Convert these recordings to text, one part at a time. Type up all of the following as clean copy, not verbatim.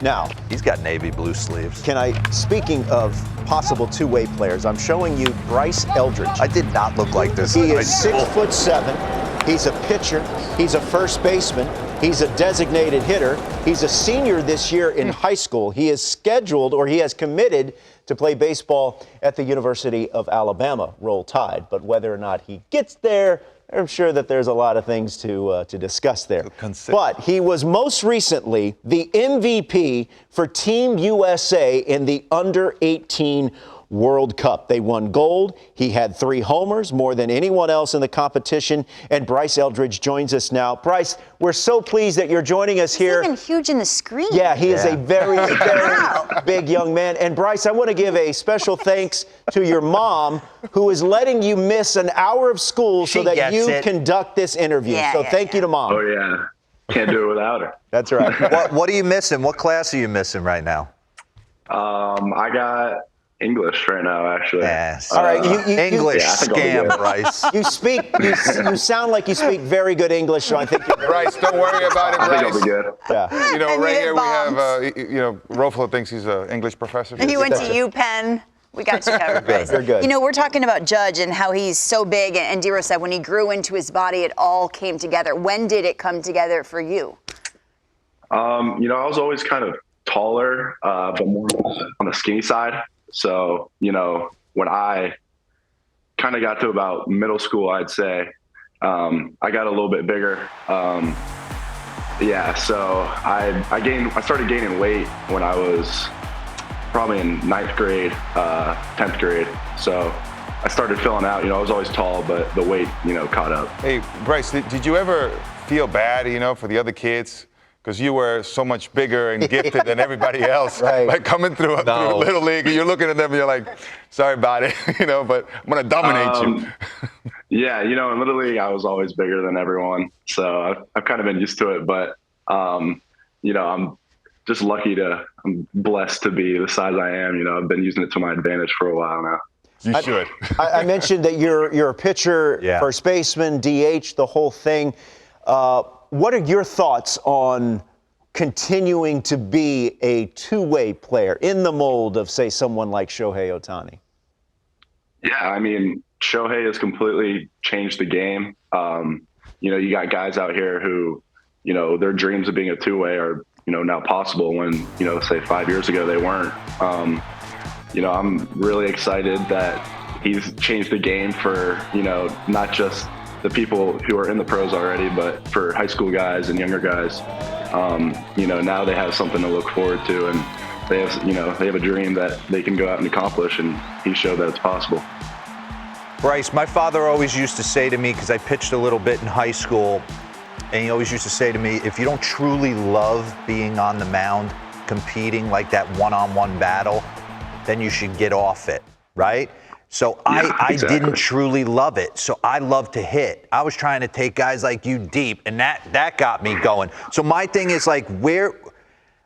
Now, He's got navy blue sleeves. speaking of possible two-way players, I'm showing you Bryce Eldridge. I did not look like this. He is 6'7". He's a pitcher. He's a first baseman. He's a designated hitter. He's a senior this year in high school. He is scheduled, or he has committed, to play baseball at the University of Alabama. Roll Tide. But whether or not he gets there, I'm sure that there's a lot of things to discuss there. But he was most recently the MVP for Team USA in the Under-18 World Cup. They won gold. He had 3 homers, more than anyone else in the competition. And Bryce Eldridge joins us now. Bryce, we're so pleased that you're joining us here. He's even huge in the screen. Yeah, he is a very, very big young man. And Bryce, I want to give a special thanks to your mom, who is letting you miss an hour of school so that you conduct this interview. So thank you to Mom. Oh, yeah. Can't do it without her. That's right. What are you missing? What class are you missing right now? I got English right now, actually. Yes. All right, English scam, Bryce. You sound like you speak very good English, so I think you're Bryce, don't worry about it, I think I'll Bryce. be good. Yeah. You know, right here we have, Roflo thinks he's an English professor. And he went to UPenn. We got you covered, Bryce. You're good. You know, we're talking about Judge and how he's so big, and Dero said when he grew into his body, it all came together. When did it come together for you? I was always kind of taller, but more on the skinny side. So, when I kind of got to about middle school, I'd say, I got a little bit bigger. So I started gaining weight when I was probably in 9th grade, 10th grade. So I started filling out, I was always tall, but the weight, caught up. Hey, Bryce, did you ever feel bad, for the other kids? Because you were so much bigger and gifted than everybody else. Right. Like coming through Little League, and you're looking at them and you're like, sorry about it, but I'm going to dominate you. Yeah, in Little League, I was always bigger than everyone. So I've kind of been used to it. But, I'm just I'm blessed to be the size I am. I've been using it to my advantage for a while now. You should. I mentioned that you're a pitcher, first baseman, DH, the whole thing. What are your thoughts on continuing to be a two-way player in the mold of, say, someone like Shohei Ohtani? Yeah, Shohei has completely changed the game. You got guys out here who, their dreams of being a two-way are, now possible when, say 5 years ago they weren't. I'm really excited that he's changed the game for, not just the people who are in the pros already, but for high school guys and younger guys, now they have something to look forward to, and they have a dream that they can go out and accomplish, and he showed that it's possible. Bryce, my father always used to say to me, because I pitched a little bit in high school, and he always used to say to me, if you don't truly love being on the mound, competing like that one-on-one battle, then you should get off it, right? So I didn't truly love it. So I love to hit. I was trying to take guys like you deep, and that got me going. So my thing is like,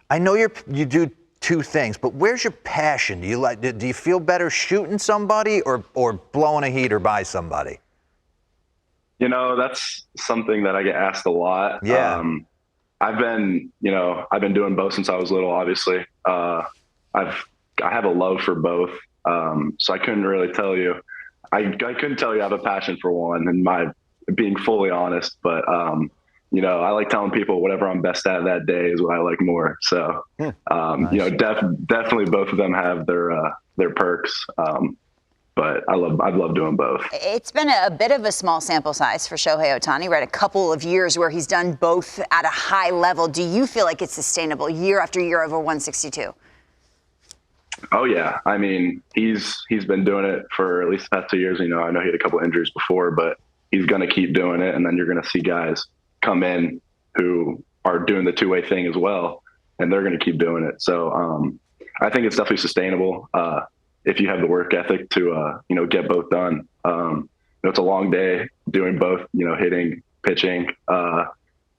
I know you do two things, but where's your passion? Do you feel better shooting somebody or blowing a heater by somebody? That's something that I get asked a lot. Yeah. I've been doing both since I was little, obviously. I have a love for both. So I couldn't really tell you. I couldn't tell you I have a passion for one, and being fully honest. But I like telling people whatever I'm best at that day is what I like more. So nice. Definitely both of them have their perks. But I love doing both. It's been a bit of a small sample size for Shohei Ohtani, right? A couple of years where he's done both at a high level. Do you feel like it's sustainable year after year over 162? Oh yeah, he's been doing it for at least the past 2 years. I know he had a couple of injuries before, but he's going to keep doing it, and then you're going to see guys come in who are doing the two-way thing as well, and they're going to keep doing it. So I think it's definitely sustainable if you have the work ethic to get both done. It's a long day doing both, hitting, pitching,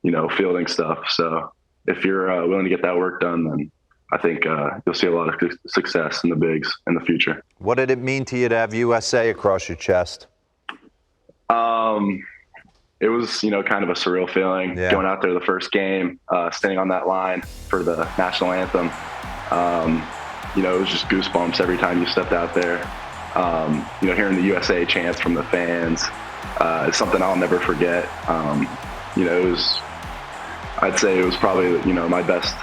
fielding stuff. So if you're willing to get that work done, then I think you'll see a lot of success in the bigs in the future. What did it mean to you to have USA across your chest? it was, kind of a surreal feeling going out there the first game, standing on that line for the national anthem. It was just goosebumps every time you stepped out there. Hearing the USA chants from the fans is something I'll never forget. I'd say it was probably, my best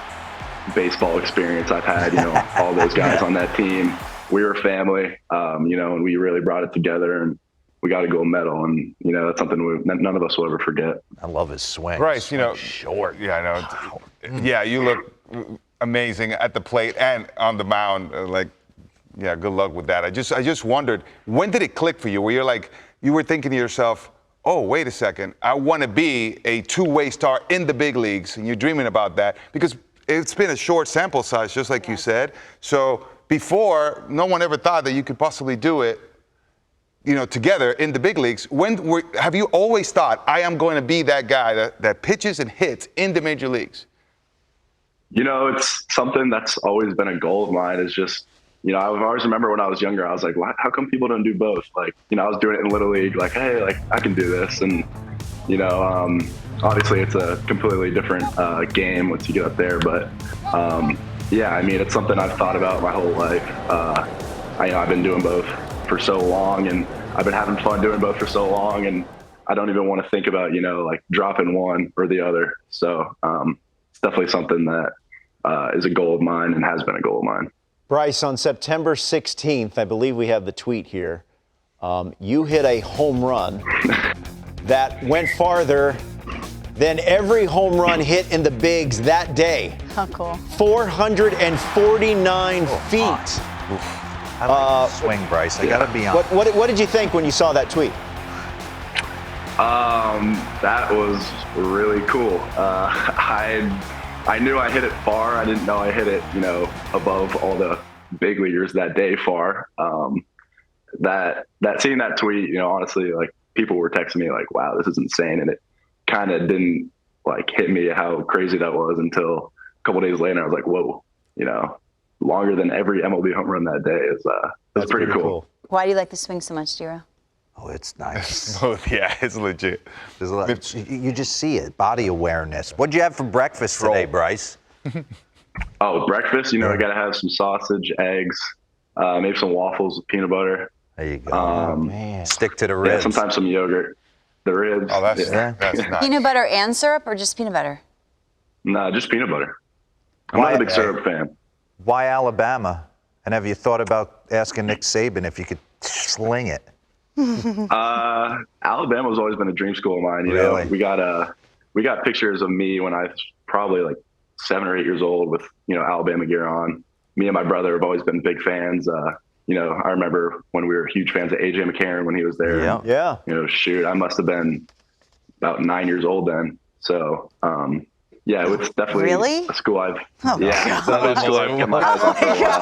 baseball experience I've had. All those guys on that team, we were family, and we really brought it together, and we got a gold medal, and that's something none of us will ever forget. I love his swing. Bryce, short. Yeah, I know. Wow. Yeah, you look amazing at the plate and on the mound. Good luck with that. I just wondered, when did it click for you? Where you were thinking to yourself, oh, wait a second, I want to be a two-way star in the big leagues, and you're dreaming about that because it's been a short sample size, just like you said. So before, no one ever thought that you could possibly do it, together in the big leagues. Have you always thought, I am going to be that guy that pitches and hits in the major leagues? It's something that's always been a goal of mine, is just, I always remember when I was younger, I was like, how come people don't do both? I was doing it in Little League, hey, I can do this. And, obviously it's a completely different game once you get up there. But, it's something I've thought about my whole life. I've been doing both for so long, and I've been having fun doing both for so long, and I don't even want to think about, dropping one or the other. So it's definitely something that is a goal of mine and has been a goal of mine. Bryce, on September 16th, I believe we have the tweet here, you hit a home run that went farther than every home run hit in the bigs that day. How cool. 449 feet. I like the swing, Bryce. I got to be honest. What did you think when you saw that tweet? That was really cool. I knew I hit it far. I didn't know I hit it, above all the big leaguers that day far. Seeing that tweet, honestly, people were texting me wow, this is insane. And it kind of didn't hit me how crazy that was until a couple days later. I was like, whoa, longer than every MLB home run that day is that's pretty cool. Why do you like the swing so much, Giro? Oh, it's nice. Yeah, it's legit. You just see it, body awareness. What'd you have for breakfast today, Bryce? Oh, breakfast, I got to have some sausage, eggs, maybe some waffles with peanut butter. There you go. Man. Stick to the ribs. Yeah, sometimes some yogurt. The ribs. Oh, that's nice. Peanut butter and syrup, or just peanut butter? No, just peanut butter. I'm not a big syrup fan. Why Alabama? And have you thought about asking Nick Saban if you could sling it? Alabama's always been a dream school of mine. Really? We got pictures of me when I was probably 7 or 8 years old with Alabama gear on. Me and my brother have always been big fans. I remember when we were huge fans of AJ McCarron when he was there. Yeah. Shoot, I must have been about 9 years old then. So, it's definitely a school I've. It's definitely a school I've kept my eyes on for a while.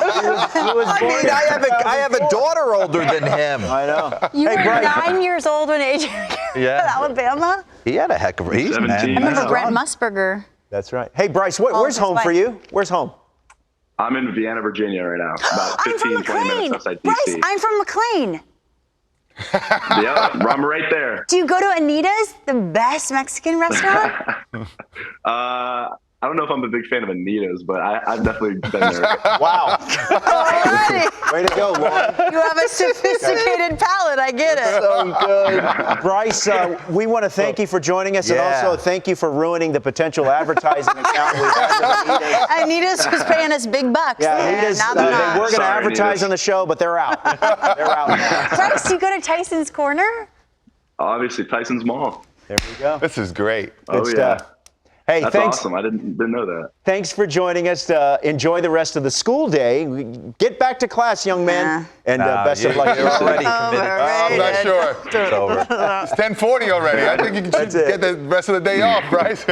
I have a daughter older than him. I know. You were 9 years old when AJ at Alabama? He had a heck of a reason, man. 17. I remember Brent Musburger. That's right. Hey, Bryce, where's home for you? Where's home? I'm in Vienna, Virginia right now. About I'm from 15, 20 minutes McLean. outside Bryce, DC. I'm from McLean. Yeah, I'm right there. Do you go to Anita's, the best Mexican restaurant? I don't know if I'm a big fan of Anita's, but I've definitely been there. Wow. Alrighty. Way to go, Lauren. You have a sophisticated palate. I get it. So good. Bryce, we want to thank you for joining us, and also thank you for ruining the potential advertising account we had. Anita's was paying us big bucks. Yeah, Anita's, now they they're not. were going to Sorry, advertise Anita's. on the show, but they're out. They're out now. Bryce, do you go to Tyson's Corner? Obviously, Tyson's Mall. There we go. This is great. Good stuff. Hey, That's thanks. awesome. I didn't know that. Thanks for joining us. Enjoy the rest of the school day. Get back to class, young man. And best of luck. You're already committed. I'm not sure. It's over. It's 10:40 already. I think you can just get the rest of the day off, Bryce.